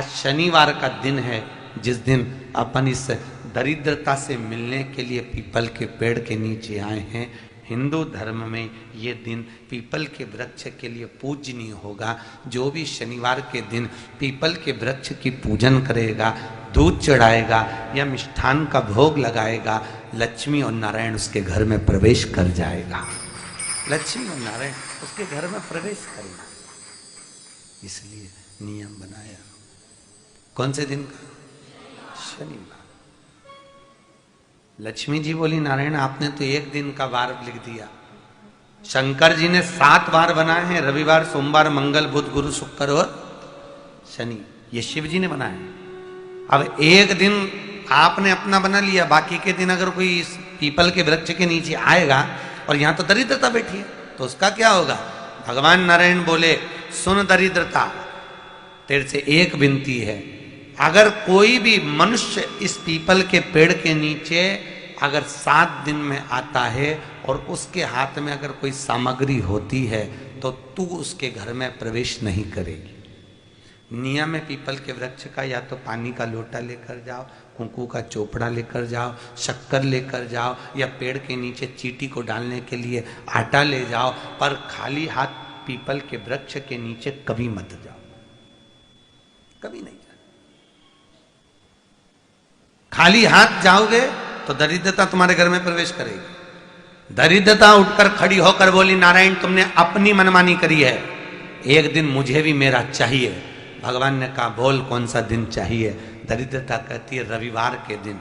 आज शनिवार का दिन है, जिस दिन अपन इस दरिद्रता से मिलने के लिए पीपल के पेड़ के नीचे आए हैं। हिंदू धर्म में ये दिन पीपल के वृक्ष के लिए पूजनीय होगा। जो भी शनिवार के दिन पीपल के वृक्ष की पूजन करेगा, दूध चढ़ाएगा या मिष्ठान का भोग लगाएगा, लक्ष्मी और नारायण उसके घर में प्रवेश कर जाएगा। लक्ष्मी और नारायण उसके घर में प्रवेश करेगा। इसलिए नियम बनाया। कौन से दिन का? शनिवार। लक्ष्मी जी बोली, नारायण आपने तो एक दिन का वार लिख दिया। शंकर जी ने 7 वार बनाए हैं, रविवार, सोमवार, मंगल, बुध, गुरु, शुक्र और शनि। ये शिव जी ने बनाए। अब एक दिन आपने अपना बना लिया, बाकी के दिन अगर कोई इस पीपल के वृक्ष के नीचे आएगा और यहां तो दरिद्रता बैठी है, तो उसका क्या होगा? भगवान नारायण बोले, सुन दरिद्रता, तेरे से एक विनती है, अगर कोई भी मनुष्य इस पीपल के पेड़ के नीचे अगर 7 दिन में आता है और उसके हाथ में अगर कोई सामग्री होती है तो तू उसके घर में प्रवेश नहीं करेगी। नियम है पीपल के वृक्ष का, या तो पानी का लोटा लेकर जाओ, कुंकू का चोपड़ा लेकर जाओ, शक्कर लेकर जाओ, या पेड़ के नीचे चींटी को डालने के लिए आटा ले जाओ, पर खाली हाथ पीपल के वृक्ष के नीचे कभी मत जाओ, कभी नहीं जाओ। खाली हाथ जाओगे तो दरिद्रता तुम्हारे घर में प्रवेश करेगी। दरिद्रता उठकर खड़ी होकर बोली, नारायण तुमने अपनी मनमानी करी है, एक दिन मुझे भी मेरा चाहिए। भगवान ने कहा, बोल कौन सा दिन चाहिए? दरिद्रता कहती है, रविवार के दिन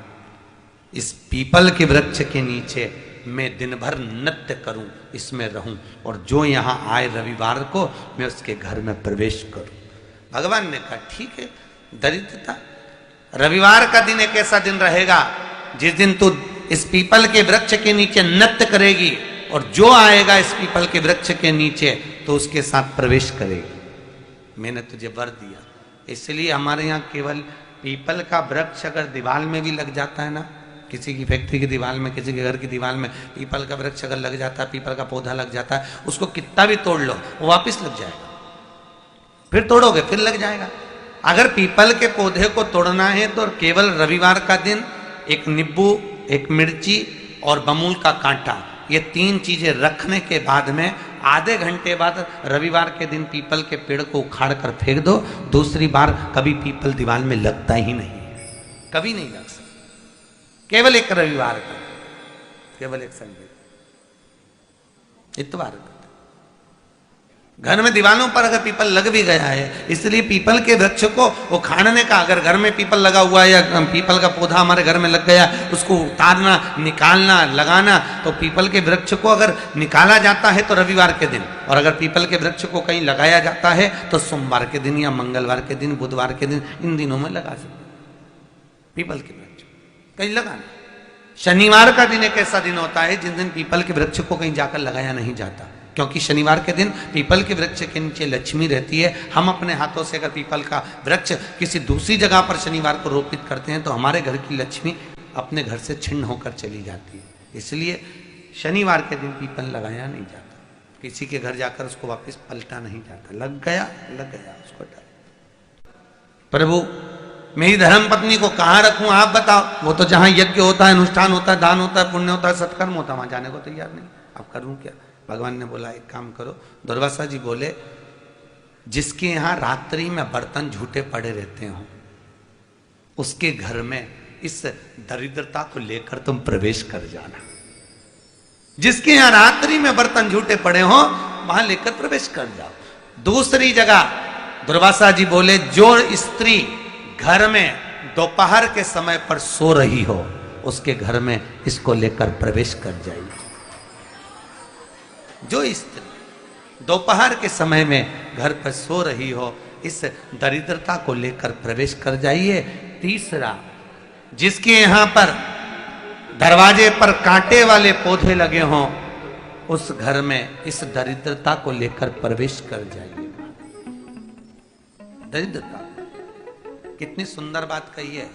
इस पीपल के वृक्ष के नीचे मैं दिन भर नृत्य करूं, इसमें रहूं, और जो यहां आए रविवार को मैं उसके घर में प्रवेश करूं। भगवान ने कहा, ठीक है। दरिद्रता, रविवार का दिन एक ऐसा दिन रहेगा जिस दिन तू इस पीपल के वृक्ष के नीचे नृत्य करेगी, और जो आएगा इस पीपल के वृक्ष के नीचे तो उसके साथ प्रवेश करेगी। मैंने तुझे वर दिया। इसलिए हमारे यहाँ केवल पीपल का वृक्ष अगर दीवार में भी लग जाता है ना, किसी की फैक्ट्री की दीवार में, किसी के घर की दीवार में पीपल का वृक्ष अगर लग जाता है, पीपल का पौधा लग जाता है, उसको कितना भी तोड़ लो वो वापिस लग जाएगा। फिर तोड़ोगे फिर लग जाएगा। अगर पीपल के पौधे को तोड़ना है तो केवल रविवार का दिन एक नींबू, एक मिर्ची और बमूल का कांटा, ये 3 चीजें रखने के बाद में आधे घंटे बाद रविवार के दिन पीपल के पेड़ को उखाड़ कर फेंक दो। दूसरी बार कभी पीपल दीवार में लगता ही नहीं, कभी नहीं लग सकता। केवल एक रविवार का, केवल एक संडे, इतवार का। घर में दीवारों पर अगर पीपल लग भी गया है, इसलिए पीपल के वृक्ष को उखाड़ने का, अगर घर में पीपल लगा हुआ है या पीपल का पौधा हमारे घर में लग गया, उसको उतारना, निकालना, लगाना, तो पीपल के वृक्ष को अगर निकाला जाता है तो रविवार के दिन, और अगर पीपल के वृक्ष को कहीं लगाया जाता है तो सोमवार के दिन या मंगलवार के दिन, बुधवार के दिन, इन दिनों में लगा सकते पीपल के वृक्ष कहीं लगाना। शनिवार का दिन एक ऐसा दिन होता है जिस दिन पीपल के वृक्ष को कहीं जाकर लगाया नहीं जाता, क्योंकि शनिवार के दिन पीपल के वृक्ष के नीचे लक्ष्मी रहती है। हम अपने हाथों से अगर पीपल का वृक्ष किसी दूसरी जगह पर शनिवार को रोपित करते हैं तो हमारे घर की लक्ष्मी अपने घर से छिन्न होकर चली जाती है। इसलिए शनिवार के दिन पीपल लगाया नहीं जाता, किसी के घर जाकर उसको वापस पलटा नहीं जाता। लग गया उसको डाल। प्रभु मेरी धर्म पत्नी को कहाँ रखूं आप बताओ? वो तो जहां यज्ञ होता है, अनुष्ठान होता है, दान होता है, पुण्य होता है, सत्कर्म होता है, वहां जाने को तैयार नहीं। अब करूं क्या? भगवान ने बोला, एक काम करो। दुर्वासा जी बोले, जिसके यहां रात्रि में बर्तन झूठे पड़े रहते हो, उसके घर में इस दरिद्रता को लेकर तुम प्रवेश कर जाना। जिसके यहां रात्रि में बर्तन झूठे पड़े हो वहां लेकर प्रवेश कर जाओ। दूसरी जगह दुर्वासा जी बोले, जो स्त्री घर में दोपहर के समय पर सो रही हो उसके घर में इसको लेकर प्रवेश कर जाइए। जो स्त्री दोपहर के समय में घर पर सो रही हो, इस दरिद्रता को लेकर प्रवेश कर जाइए। तीसरा, जिसके यहां पर दरवाजे पर कांटे वाले पौधे लगे हों उस घर में इस दरिद्रता को लेकर प्रवेश कर जाइए। दरिद्रता, कितनी सुंदर बात कही है।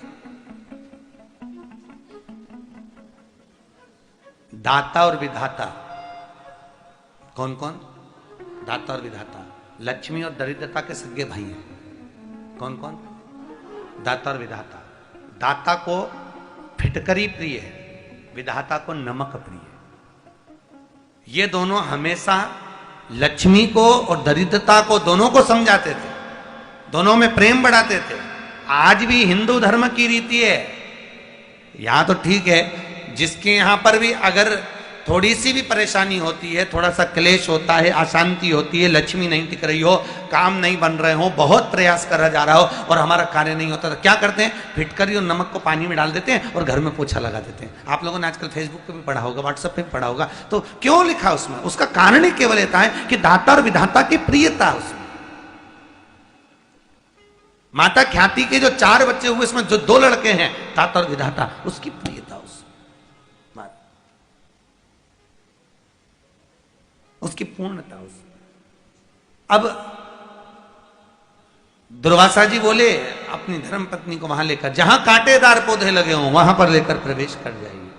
दाता और विधाता, कौन कौन? दाता और विधाता। लक्ष्मी और दरिद्रता के सगे भाई हैं। कौन कौन? दाता और विधाता। दाता को फिटकरी प्रिय है, विधाता को नमक प्रिय है। ये दोनों हमेशा लक्ष्मी को और दरिद्रता को दोनों को समझाते थे, दोनों में प्रेम बढ़ाते थे। आज भी हिंदू धर्म की रीति है, यहां तो ठीक है, जिसके यहां पर भी अगर थोड़ी सी भी परेशानी होती है, थोड़ा सा क्लेश होता है, अशांति होती है, लक्ष्मी नहीं टिक रही हो, काम नहीं बन रहे हो, बहुत प्रयास करा जा रहा हो और हमारा कार्य नहीं होता, तो क्या करते हैं? फिटकरी और नमक को पानी में डाल देते हैं और घर में पोछा लगा देते हैं। आप लोगों ने आजकल फेसबुक पे भी पढ़ा होगा, व्हाट्सएप पे भी पढ़ा होगा। तो क्यों लिखा उसमें? उसका कारण ही केवल ये है कि दाता और विधाता की प्रियता उसमें। माता ख्याति के जो 4 बच्चे हुए, इसमें जो 2 लड़के हैं, दाता और विधाता, उसकी प्रियता उसकी पूर्णता उस। अब दुर्वासा जी बोले अपनी धर्म पत्नी को वहां लेकर, जहां कांटेदार पौधे लगे हों वहां पर लेकर प्रवेश कर जाइए।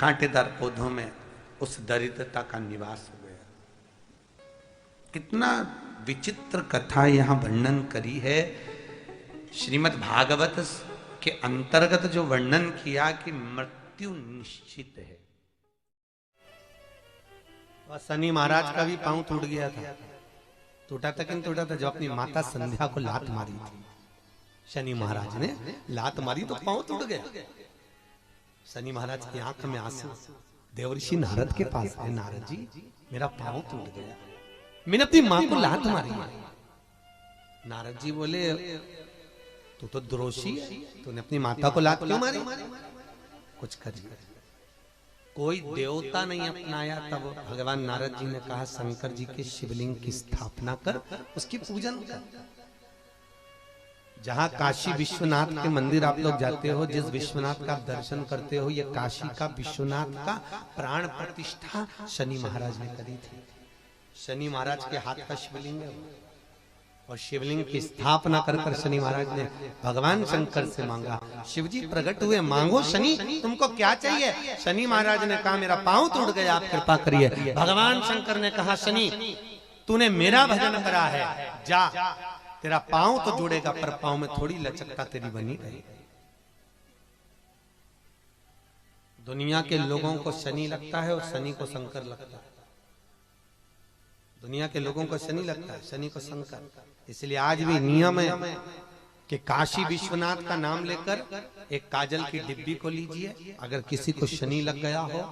कांटेदार पौधों में उस दरिद्रता का निवास हो गया। कितना विचित्र कथा यहां वर्णन करी है। श्रीमद् भागवत के अंतर्गत जो वर्णन किया कि मृत्यु निश्चित है। और शनि महाराज का भी पांव टूट गया था। टूटा था कि नहीं टूटा था? जो अपनी माता संध्या को लात मारी थी, शनि महाराज ने लात मारी तो पांव टूट गया। शनि महाराज की आंख में आंसू। देवर्षि नारद के पास है, नारद जी मेरा पांव टूट गया, मैंने अपनी मां को लात मारी। नारद जी बोले तू तो द्रोषी है, तूने अपनी माता को लात क्यों मारी? कुछ करिए। कोई देवता नहीं अपनाया। तब भगवान नारद जी ने कहा शंकर जी के शिवलिंग की स्थापना कर, उसकी पूजन कर। जहां काशी विश्वनाथ के मंदिर आप लोग जाते हो, जिस विश्वनाथ का दर्शन करते हो, ये काशी का विश्वनाथ का प्राण प्रतिष्ठा शनि महाराज ने करी थी। शनि महाराज के हाथ का शिवलिंग है और शिवलिंग की स्थापना कर कर शनि महाराज ने भगवान शंकर से मांगा। शिवजी प्रकट हुए, मांगो शनि तुमको क्या चाहिए? शनि महाराज ने कहा मेरा पांव टूट गया, आप कृपा करिए। भगवान शंकर ने कहा शनि तूने मेरा भजन करा है, जा तेरा पांव तो जुड़ेगा पर पांव में थोड़ी लचकता तेरी बनी रही। दुनिया के लोगों को शनि लगता है और शनि को शंकर लगता है। दुनिया के लोगों को शनि लगता है, शनि को शंकर। इसलिए आज भी नियम है कि काशी विश्वनाथ का नाम लेकर एक काजल की डिब्बी को लीजिए। अगर किसी को शनि लग गया हो,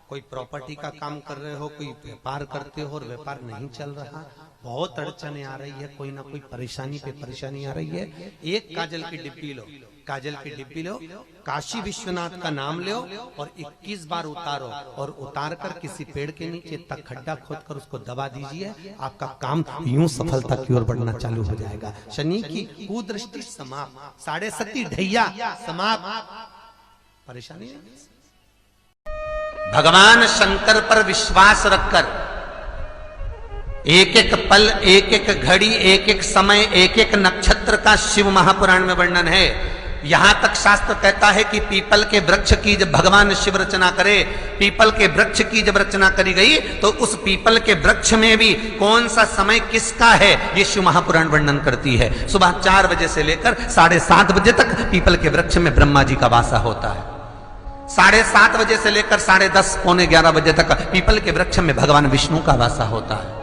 कोई प्रॉपर्टी का काम कर रहे हो, कोई व्यापार करते हो और व्यापार नहीं चल रहा, बहुत अड़चने आ रही है, कोई ना कोई परेशानी पे परेशानी आ रही है, एक काजल की डिब्बी लो, काजल की डिब्बी लो, काशी विश्वनाथ का नाम लो और 21 बार उतारो और उतार कर किसी पेड़ के नीचे तक खड्डा खोद कर उसको दबा दीजिए। आपका काम यूं सफलता की ओर बढ़ना चालू हो जाएगा। शनि की कुदृष्टि समाप्त, 7.5 ढैया समाप्त, परेशानी नहीं। भगवान शंकर पर विश्वास रखकर एक एक पल, एक एक घड़ी, एक एक समय, एक एक नक्षत्र का शिव महापुराण में वर्णन है। यहां तक शास्त्र कहता है कि पीपल के वृक्ष की जब भगवान शिव रचना करे, पीपल के वृक्ष की जब रचना करी गई तो उस पीपल के वृक्ष में भी कौन सा समय किसका है ये शिव महापुराण वर्णन करती है। सुबह 4 बजे से लेकर 7:30 बजे तक पीपल के वृक्ष में ब्रह्मा जी का वासा होता है। 7:30 बजे से लेकर 10:30 पौने 11 बजे तक पीपल के वृक्ष में भगवान विष्णु का वासा होता है।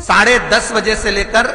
10:30 बजे से लेकर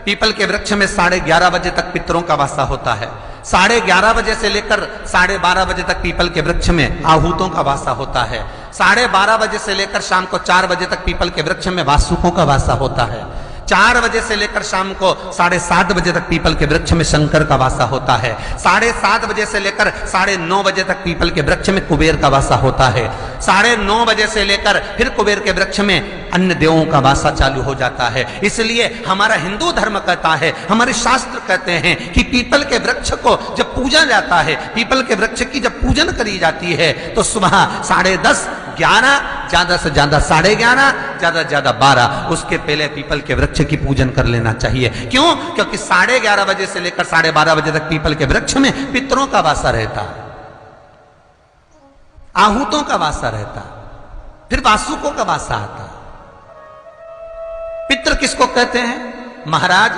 पीपल के वृक्ष में 11:30 बजे तक पितरों का वासा होता है। 11:30 बजे से लेकर 12:30 बजे तक पीपल के वृक्ष में आहूतों का वासा होता है। 12:30 बजे से लेकर शाम को 4 बजे तक पीपल के वृक्ष में वासुकों का वासा होता है। 4 बजे से लेकर शाम को 7:30 बजे तक पीपल के वृक्ष में शंकर का वासा होता है। 7:30 बजे से लेकर 9:30 बजे तक पीपल के वृक्ष में कुबेर का वासा होता है। 9:30 बजे से लेकर फिर कुबेर के वृक्ष में अन्य देवों का वासा चालू हो जाता है। इसलिए हमारा हिंदू धर्म कहता है, हमारे शास्त्र कहते हैं कि पीपल के वृक्ष को जब पूजा जाता है, पीपल के वृक्ष की जब पूजन करी जाती है तो सुबह 10:30, 11, ज्यादा से ज्यादा 11:30, ज्यादा से ज्यादा 12, उसके पहले पीपल के वृक्ष की पूजन कर लेना चाहिए। क्यों? क्योंकि 11:30 बजे से लेकर 12:30 बजे तक पीपल के वृक्ष में पितरों का वासा रहता है, आहूतों का वासा रहता है, फिर वासुकों का वासा आता है। पितृ किसको कहते हैं? महाराज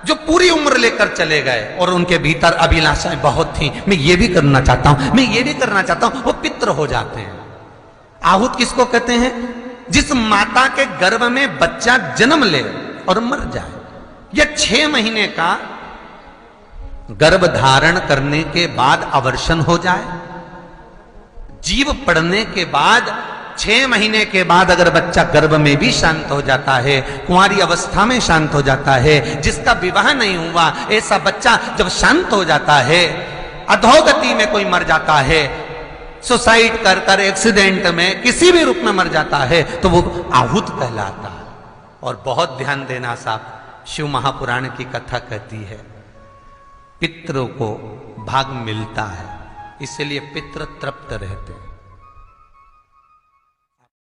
जो पूरी उम्र लेकर चले गए और उनके भीतर अभिलाषाएं बहुत थी, मैं ये भी करना चाहता हूं, मैं ये भी करना चाहता हूं, वो पितृ हो जाते हैं। आहूत किसको कहते हैं? जिस माता के गर्भ में बच्चा जन्म ले और मर जाए, या 6 महीने का गर्भ धारण करने के बाद अवर्षण हो जाए, जीव पड़ने के बाद 6 महीने के बाद अगर बच्चा गर्भ में भी शांत हो जाता है, कुंवारी अवस्था में शांत हो जाता है, जिसका विवाह नहीं हुआ ऐसा बच्चा जब शांत हो जाता है, अधोगति में कोई मर जाता है, सुसाइड कर कर एक्सीडेंट में किसी भी रूप में मर जाता है, तो वो आहूत कहलाता है। और बहुत ध्यान देना साहब, शिव महापुराण की कथा कहती है पितरों को भाग मिलता है, इसलिए पितृ तृप्त रहते हैं।